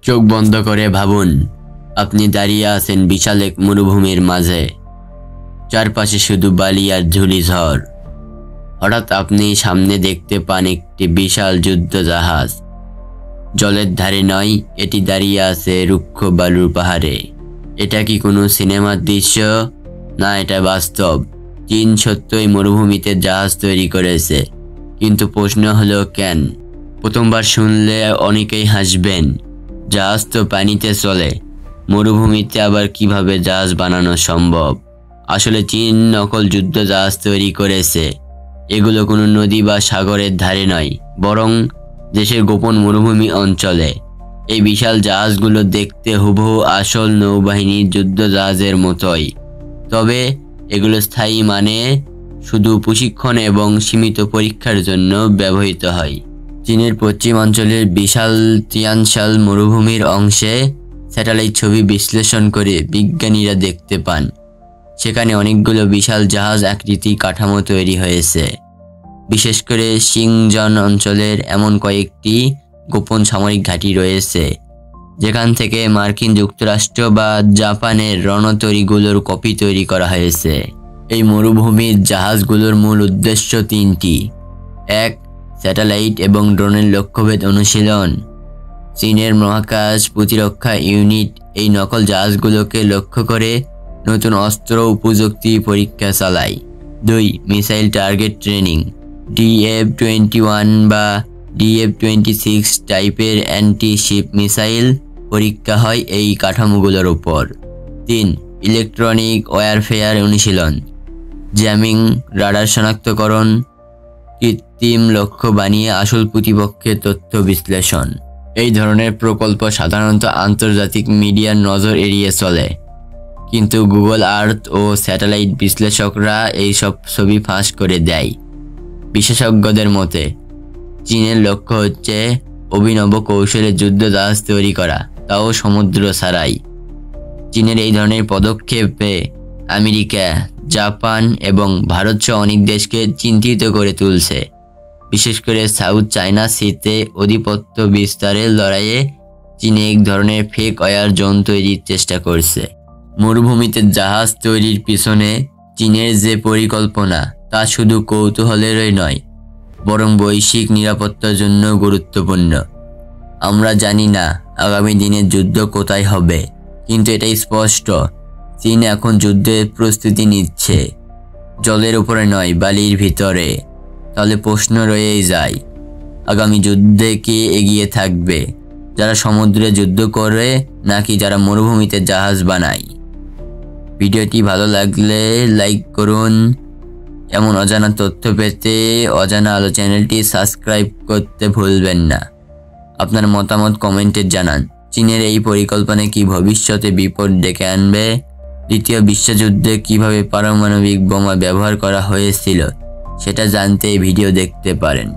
চোখ বন্ধ করে ভাবুন, আপনি দাঁড়িয়ে আছেন বিশাল এক মরুভূমির মাঝে। চারপাশে শুধু বালি আর ধূলি ঝড়। হঠাৎ আপনি সামনে দেখতে পান একটি বিশাল যুদ্ধ জাহাজ। জলের ধারে নয়, এটি দাঁড়িয়ে আছে রুক্ষ বালুর পাহাড়ে। এটা কি কোনো সিনেমার দৃশ্য? না, এটা বাস্তব। চীন সত্যই মরুভূমিতে জাহাজ তৈরি করেছে, কিন্তু প্রশ্ন হলো কেন? প্রথমবার শুনলে অনেকেই হাসবেন, জাহাজ তো পানিতে চলে, মরুভূমিতে আবার কিভাবে জাহাজ বানানো সম্ভব? আসলে চীন নকল যুদ্ধ জাহাজ তৈরি করেছে। এগুলো কোনো নদী বা সাগরের ধারে নয়, বরং দেশের গোপন মরুভূমি অঞ্চলে। এই বিশাল জাহাজগুলো দেখতে হুবহু আসল নৌবাহিনীর যুদ্ধ জাহাজের মতোই, তবে এগুলো স্থায়ী, মানে শুধু প্রশিক্ষণ এবং সীমিত পরীক্ষার জন্য ব্যবহৃত হয়। চীনের পশ্চিমাঞ্চলের বিশাল তিয়ানশাল মরুভূমির অংশে স্যাটেলাইট ছবি বিশ্লেষণ করে বিজ্ঞানীরা দেখতে পান সেখানে অনেকগুলো বিশাল জাহাজ আকৃতি কাঠামো তৈরি হয়েছে। বিশেষ করে সিংজন অঞ্চলের এমন কয়েকটি গোপন সামরিক ঘাঁটি রয়েছে যেখান থেকে মার্কিন যুক্তরাষ্ট্র বা জাপানের রণতরীগুলোর কপি তৈরি করা হয়েছে। এই মরুভূমির জাহাজগুলোর মূল উদ্দেশ্য তিনটি। 1. স্যাটেলাইট এবং ড্রোনের লক্ষ্যভেদ অনুশীলন। চীনের মহাকাশ প্রতিরক্ষা ইউনিট এই নকল জাহাজগুলোকে লক্ষ্য করে নতুন অস্ত্র উপযুক্তি পরীক্ষা চালায়। 2. Missile target training. DF-21 বা DF-26 টাইপের অ্যান্টি শিপ মিসাইল পরীক্ষা হয় এই কাঠামোগুলোর উপর। 3. ইলেকট্রনিক ওয়ারফেয়ার অনুশীলন। জ্যামিং, রাডার শনাক্তকরণ, কৃত্রিম লক্ষ্য বানিয়ে আসল প্রতিপক্ষের তথ্য বিশ্লেষণ। এই ধরনের প্রকল্প সাধারণত আন্তর্জাতিক মিডিয়ার নজর এড়িয়ে চলে, কিন্তু গুগল আর্থ ও স্যাটেলাইট বিশ্লেষকরা এইসব ছবি ফাঁস করে দেয়। বিশেষজ্ঞদের মতে চীনের লক্ষ্য হচ্ছে অভিনব কৌশলে যুদ্ধ জাহাজ তৈরি করা, তাও সমুদ্র ছাড়াই। চীনের এই ধরনের পদক্ষেপে আমেরিকা, জাপান এবং ভারত সহ অনেক দেশকে চিন্তিত করে তুলছে। বিশেষ করে সাউথ চায়না সিতে আধিপত্য বিস্তারের লড়াইয়ে চীন এক ধরনের ফেক ওয়ার জোন তৈরির চেষ্টা করছে। মরুভূমিতে জাহাজ তৈরির পিছনে চীনের যে পরিকল্পনা তা শুধু কৌতূহলেরই নয়, বরং বৈশ্বিক নিরাপত্তার জন্য গুরুত্বপূর্ণ। আমরা জানি না আগামী দিনের যুদ্ধ কোথায় হবে, কিন্তু এটাই স্পষ্ট, চীন এখন যুদ্ধের প্রস্তুতি নিচ্ছে। জলের উপরে নয়, বালির ভিতরে। তাহলে প্রশ্ন রয়েই যায়, আগামী যুদ্ধে কে এগিয়ে থাকবে? যারা সমুদ্রে যুদ্ধ করে নাকি যারা মরুভূমিতে জাহাজ বানায়? ভিডিওটি ভালো লাগলে লাইক করুন। এমন অজানা তথ্য পেতে অজানা আলো চ্যানেলটি সাবস্ক্রাইব করতে ভুলবেন না। আপনার মতামত কমেন্টে জানান। চীনের এই পরিকল্পনা কি ভবিষ্যতে বিপদ ডেকে আনবে? দ্বিতীয় বিশ্বযুদ্ধে কিভাবে পারমাণবিক বোমা ব্যবহার করা হয়েছিল সেটা জানতে এই ভিডিও দেখতে পারেন।